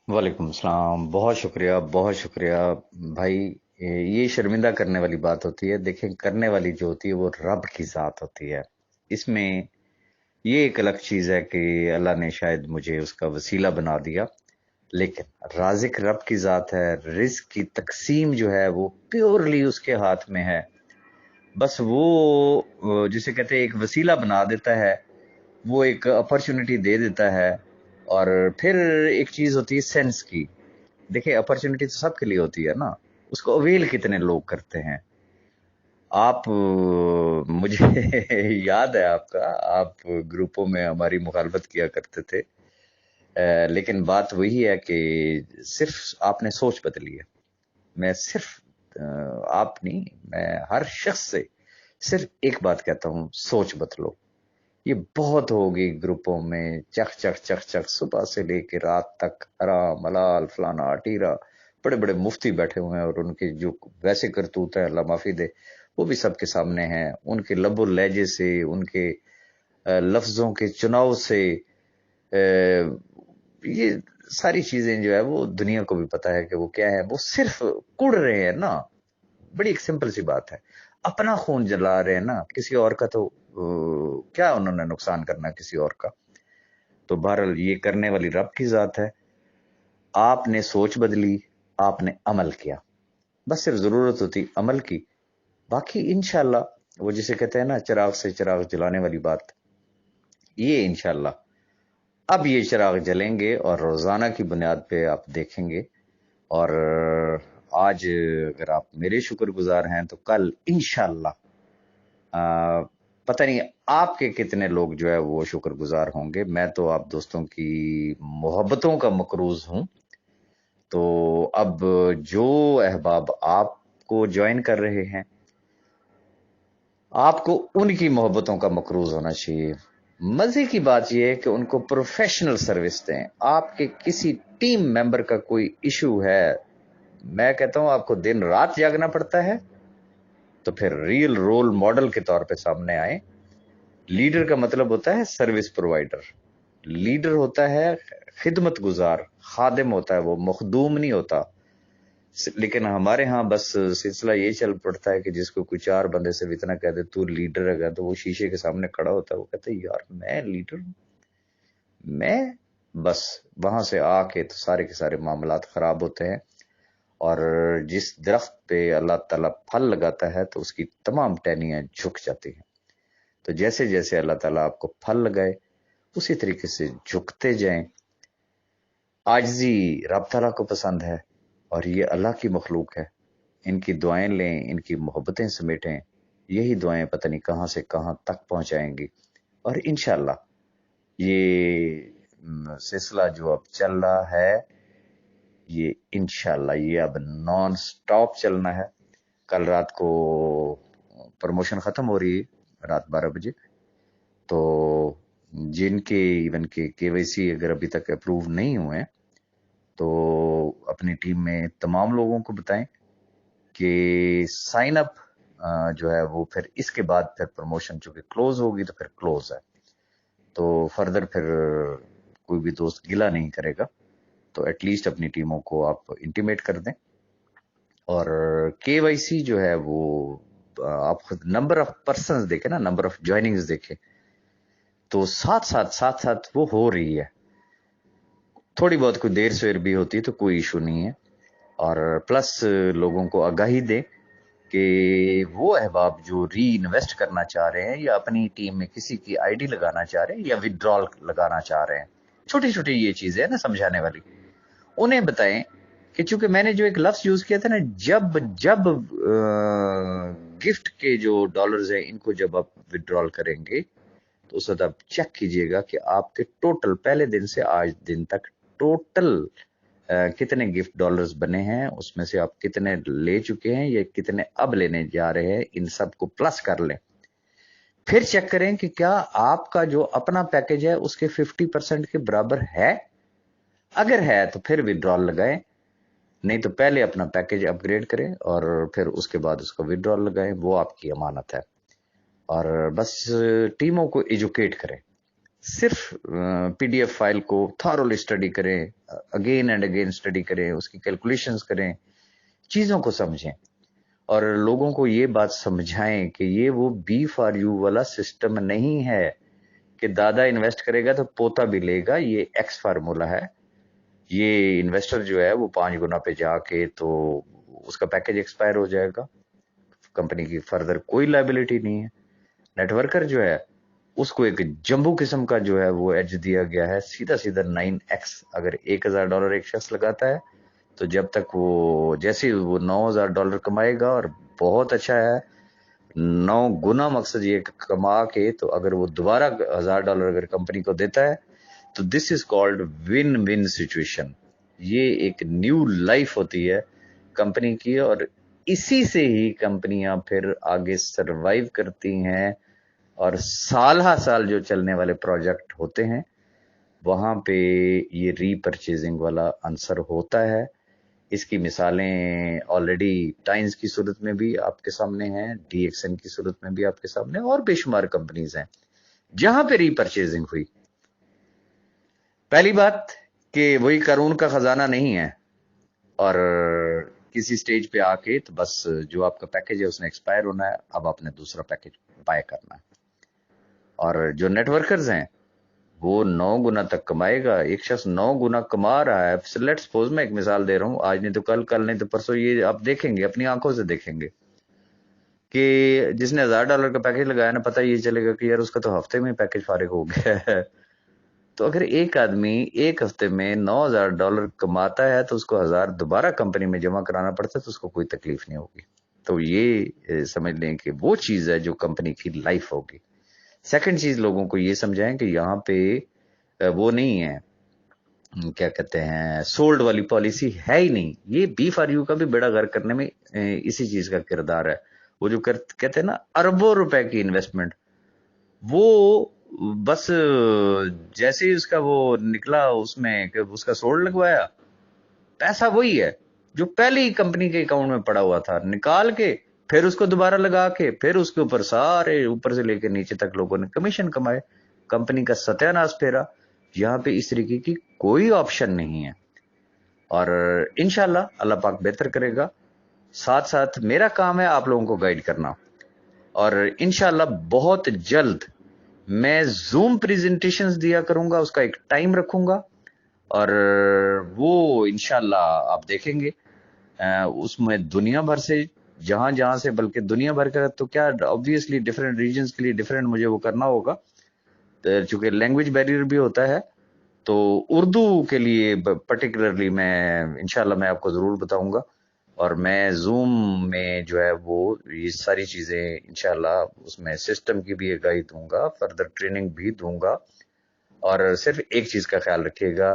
वालेकुम सलाम। बहुत शुक्रिया, बहुत शुक्रिया भाई। ये शर्मिंदा करने वाली बात होती है। देखें, करने वाली जो होती है वो रब की जात होती है। इसमें ये एक अलग चीज है कि अल्लाह ने शायद मुझे उसका वसीला बना दिया, लेकिन राजिक रब की जात है। रिस्क की तकसीम जो है वो प्योरली उसके हाथ में है। बस वो जिसे कहते हैं एक वसीला बना देता है, वो एक अपॉर्चुनिटी दे देता है। और फिर एक चीज होती है सेंस की। देखिए, अपॉर्चुनिटी तो सबके लिए होती है ना, उसको अवेल कितने लोग करते हैं। आप मुझे याद है आपका, आप ग्रुपों में हमारी मुखालफत किया करते थे। लेकिन बात वही है कि सिर्फ आपने सोच बदली है। मैं सिर्फ आप नहीं, मैं हर शख्स से सिर्फ एक बात कहता हूँ, सोच बदलो। ये बहुत होगी ग्रुपों में चख चख चख चख, सुबह से लेके रात तक हराम हलाल फलाना अटीरा। बड़े बड़े मुफ्ती बैठे हुए हैं और उनके जो वैसे करतूत है, अल्लाह माफी दे, वो भी सबके सामने हैं। उनके लबो लहजे से, उनके लफ्जों के चुनाव से, ये सारी चीजें जो है वो दुनिया को भी पता है कि वो क्या है। वो सिर्फ कुड़ रहे हैं ना। बड़ी एक सिंपल सी बात है, अपना खून जला रहे हैं ना, किसी और का तो क्या उन्होंने नुकसान करना किसी और का। तो बहरहाल ये करने वाली रब की जात है। आपने सोच बदली, आपने अमल किया, बस सिर्फ जरूरत होती अमल की। बाकी इंशाल्लाह वो जिसे कहते हैं ना, चिराग से चिराग जलाने वाली बात, ये इंशाल्लाह अब ये चिराग जलेंगे और रोजाना की बुनियाद पे आप देखेंगे। और आज अगर आप मेरे शुक्रगुजार हैं तो कल इंशाल्लाह पता नहीं आपके कितने लोग जो है वो शुक्रगुजार होंगे। मैं तो आप दोस्तों की मोहब्बतों का मकरूज हूं। तो अब जो अहबाब आपको ज्वाइन कर रहे हैं, आपको उनकी मोहब्बतों का मकरूज होना चाहिए। मजे की बात यह है कि उनको प्रोफेशनल सर्विस दें। आपके किसी टीम मेंबर का कोई इशू है, मैं कहता हूं आपको दिन रात जागना पड़ता है, तो फिर रियल रोल मॉडल के तौर पे सामने आए। लीडर का मतलब होता है सर्विस प्रोवाइडर। लीडर होता है खिदमत गुजार, खादिम होता है, वो मखदूम नहीं होता। लेकिन हमारे यहाँ बस सिलसिला ये चल पड़ता है कि जिसको कोई चार बंदे से इतना कह दे तू लीडर है, तो वो शीशे के सामने खड़ा होता है, वो कहता है यार मैं लीडर हूं, मैं। बस वहां से आके तो सारे के सारे मामलात खराब होते हैं। और जिस दरख्त पे अल्लाह ताला फल लगाता है तो उसकी तमाम टहनियां झुक जाती हैं। तो जैसे जैसे अल्लाह ताला आपको फल लगाए, उसी तरीके से झुकते जाएं। आजिज़ी रब ताला को पसंद है और ये अल्लाह की मखलूक है। इनकी दुआएं लें, इनकी मोहब्बतें समेटें। यही दुआएं पता नहीं कहां से कहां तक पहुंचाएंगी। और इंशाल्लाह ये सिलसिला जो अब चल रहा है, ये इंशाल्लाह ये अब नॉन स्टॉप चलना है। कल रात को प्रमोशन खत्म हो रही है रात 12 बजे। तो जिनके इवन के केवाईसी अगर अभी तक अप्रूव नहीं हुए हैं, तो अपनी टीम में तमाम लोगों को बताएं कि साइन अप जो है वो फिर इसके बाद फिर प्रमोशन चूंकि क्लोज होगी तो फिर क्लोज है, तो फर्दर फिर कोई भी दोस्त गिला नहीं करेगा। तो एटलीस्ट अपनी टीमों को आप इंटीमेट कर दें। और केवाईसी जो है वो आप खुद नंबर ऑफ पर्सन देखें ना, नंबर ऑफ ज्वाइनिंग्स देखें, तो साथ साथ वो हो रही है। थोड़ी बहुत कोई देर सवेर भी होती है तो कोई इशू नहीं है। और प्लस लोगों को आगाही दें कि वो अहबाब जो री इन्वेस्ट करना चाह रहे हैं या अपनी टीम में किसी की आईडी लगाना चाह रहे हैं या विड्रॉल लगाना चाह रहे हैं, छोटी छोटी ये चीजें है ना समझाने वाली, उन्हें बताएं कि चूंकि मैंने जो एक लफ्ज यूज किया था ना, जब जब गिफ्ट के जो डॉलर्स हैं इनको जब आप विड्रॉल करेंगे तो उस वक्त आप चेक कीजिएगा कि आपके टोटल पहले दिन से आज दिन तक टोटल कितने गिफ्ट डॉलर्स बने हैं, उसमें से आप कितने ले चुके हैं या कितने अब लेने जा रहे हैं। इन सब को प्लस कर लें। फिर चेक करें कि क्या आपका जो अपना पैकेज है उसके 50% के बराबर है। अगर है तो फिर विड्रॉल लगाएं, नहीं तो पहले अपना पैकेज अपग्रेड करें और फिर उसके बाद उसका विड्रॉल लगाएं। वो आपकी अमानत है। और बस टीमों को एजुकेट करें, सिर्फ PDF फाइल को थॉरोली स्टडी करें, अगेन एंड अगेन स्टडी करें, उसकी कैलकुलेशंस करें, चीजों को समझें और लोगों को ये बात समझाएं कि ये वो B4U वाला सिस्टम नहीं है कि दादा इन्वेस्ट करेगा तो पोता भी लेगा। ये एक्स फार्मूला है। ये इन्वेस्टर जो है वो 5 गुना पे जाके तो उसका पैकेज एक्सपायर हो जाएगा, कंपनी की फर्दर कोई लायबिलिटी नहीं है। नेटवर्कर जो है उसको एक जंबू किस्म का जो है वो एज दिया गया है, सीधा सीधा 9x। अगर $1000 एक शख्स लगाता है तो जब तक वो जैसे वो $9000 कमाएगा, और बहुत अच्छा है 9 गुना मकसद ये कमा के, तो अगर वो दोबारा $1000 अगर कंपनी को देता है तो this is called win win situation. ये एक न्यू लाइफ होती है कंपनी की, और इसी से ही कंपनियां फिर आगे सरवाइव करती हैं। और साल हा साल जो चलने वाले प्रोजेक्ट होते हैं वहां पे ये रीपरचेजिंग वाला आंसर होता है। इसकी मिसालें ऑलरेडी टाइम्स की सूरत में भी आपके सामने हैं, DXN की सूरत में भी आपके सामने, और बेशुमार कंपनीज हैं जहां पे रीपरचेजिंग हुई। पहली बात कि वही कानून का खजाना नहीं है और किसी स्टेज पे आके तो बस जो आपका पैकेज है उसने एक्सपायर होना है, अब आपने दूसरा पैकेज बाय करना है। और जो नेटवर्कर्स हैं वो 9 गुना तक कमाएगा। एक शख्स 9 गुना कमा रहा है, लेट्स सपोज मैं एक मिसाल दे रहा हूं, आज नहीं तो कल, कल नहीं तो परसों, ये आप देखेंगे, अपनी आंखों से देखेंगे कि जिसने $1000 का पैकेज लगाया ना, पता ये चलेगा कि यार उसका तो हफ्ते में पैकेज फारिग हो गया है। तो अगर एक आदमी एक हफ्ते में $9000 कमाता है तो उसको 1000 दोबारा कंपनी में जमा कराना पड़ता है, तो उसको कोई तकलीफ नहीं होगी। तो ये समझ लें कि वो चीज है जो कंपनी की लाइफ होगी। सेकंड चीज, लोगों को ये समझाएं कि यहाँ पे वो नहीं है, क्या कहते हैं, सोल्ड वाली पॉलिसी है ही नहीं। ये B4U का भी बेड़ा गर्क करने में इसी चीज का किरदार है। वो जो कहते हैं ना अरबों रुपए की इन्वेस्टमेंट, वो बस जैसे ही उसका वो निकला उसमें कि उसका सोल्ड लगवाया, पैसा वही है जो पहले ही कंपनी के अकाउंट में पड़ा हुआ था, निकाल के फिर उसको दोबारा लगा के फिर उसके ऊपर सारे ऊपर से लेकर नीचे तक लोगों ने कमीशन कमाए, कंपनी का सत्यानाश फेरा। यहाँ पे इस तरीके की कोई ऑप्शन नहीं है और इंशाल्लाह अल्लाह पाक बेहतर करेगा। साथ साथ मेरा काम है आप लोगों को गाइड करना, और इंशाल्लाह बहुत जल्द मैं जूम प्रेजेंटेशंस दिया करूंगा, उसका एक टाइम रखूंगा और वो इंशाल्लाह आप देखेंगे। उसमें दुनिया भर से जहां जहां से, बल्कि दुनिया भर का तो क्या, ऑब्वियसली डिफरेंट रीजन्स के लिए डिफरेंट मुझे वो करना होगा, चूंकि लैंग्वेज बैरियर भी होता है। तो उर्दू के लिए पर्टिकुलरली मैं इंशाल्लाह मैं आपको जरूर बताऊंगा, और मैं जूम में जो है वो ये सारी चीजें इंशाल्लाह उसमें सिस्टम की भी आगाही दूंगा, फर्दर ट्रेनिंग भी दूंगा। और सिर्फ एक चीज का ख्याल रखिएगा,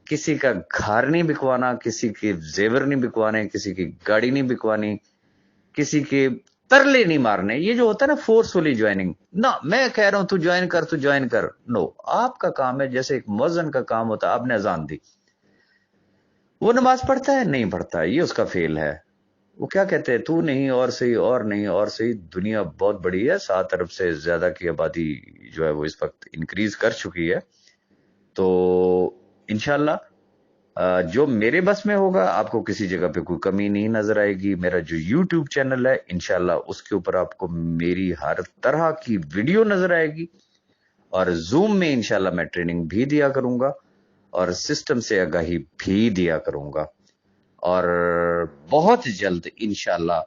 किसी का घर नहीं बिकवाना, किसी के जेवर नहीं बिकवाने, किसी की गाड़ी नहीं बिकवानी, किसी के तरले नहीं मारने। ये जो होता है ना फोर्सफुली ज्वाइनिंग, ना मैं कह रहा हूं तू ज्वाइन कर, तू ज्वाइन कर, नो। आपका काम है जैसे एक मुअज्जिन का काम होता है, आपने अजान दी, वो नमाज पढ़ता है नहीं पढ़ता है, ये उसका फेल है। वो क्या कहते हैं, तू नहीं और सही, और नहीं और सही। दुनिया बहुत बड़ी है, 7 अरब से ज्यादा की आबादी जो है वो इस वक्त इंक्रीज कर चुकी है। तो इंशाल्लाह जो मेरे बस में होगा, आपको किसी जगह पे कोई कमी नहीं नजर आएगी। मेरा जो YouTube चैनल है इंशाल्लाह उसके ऊपर आपको मेरी हर तरह की वीडियो नजर आएगी, और जूम में इंशाल्लाह मैं ट्रेनिंग भी दिया करूंगा और सिस्टम से आगाही भी दिया करूंगा। और बहुत जल्द इंशाल्लाह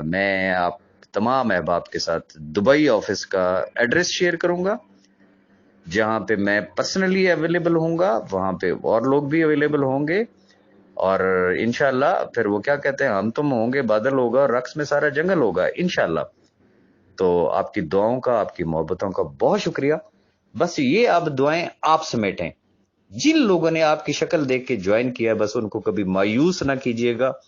मैं आप तमाम अहबाब के साथ दुबई ऑफिस का एड्रेस शेयर करूंगा, जहां पे मैं पर्सनली अवेलेबल होऊंगा, वहां पे और लोग भी अवेलेबल होंगे। और इंशाल्लाह फिर वो क्या कहते हैं, हम तुम होंगे, बादल होगा, रक्स में सारा जंगल होगा इंशाल्लाह। तो आपकी दुआओं का, आपकी मोहब्बतों का बहुत शुक्रिया। बस ये अब दुआएं आप समेटें। जिन लोगों ने आपकी शक्ल देख के ज्वाइन किया है, बस उनको कभी मायूस ना कीजिएगा।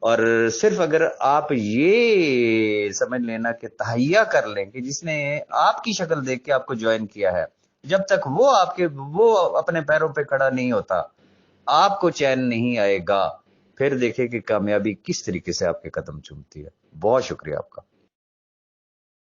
और सिर्फ अगर आप ये समझ लेना कि तहैया कर लें कि जिसने आपकी शक्ल देख के आपको ज्वाइन किया है, जब तक वो अपने पैरों पे खड़ा नहीं होता, आपको चैन नहीं आएगा। फिर देखें कि कामयाबी किस तरीके से आपके कदम चूमती है। बहुत शुक्रिया आपका।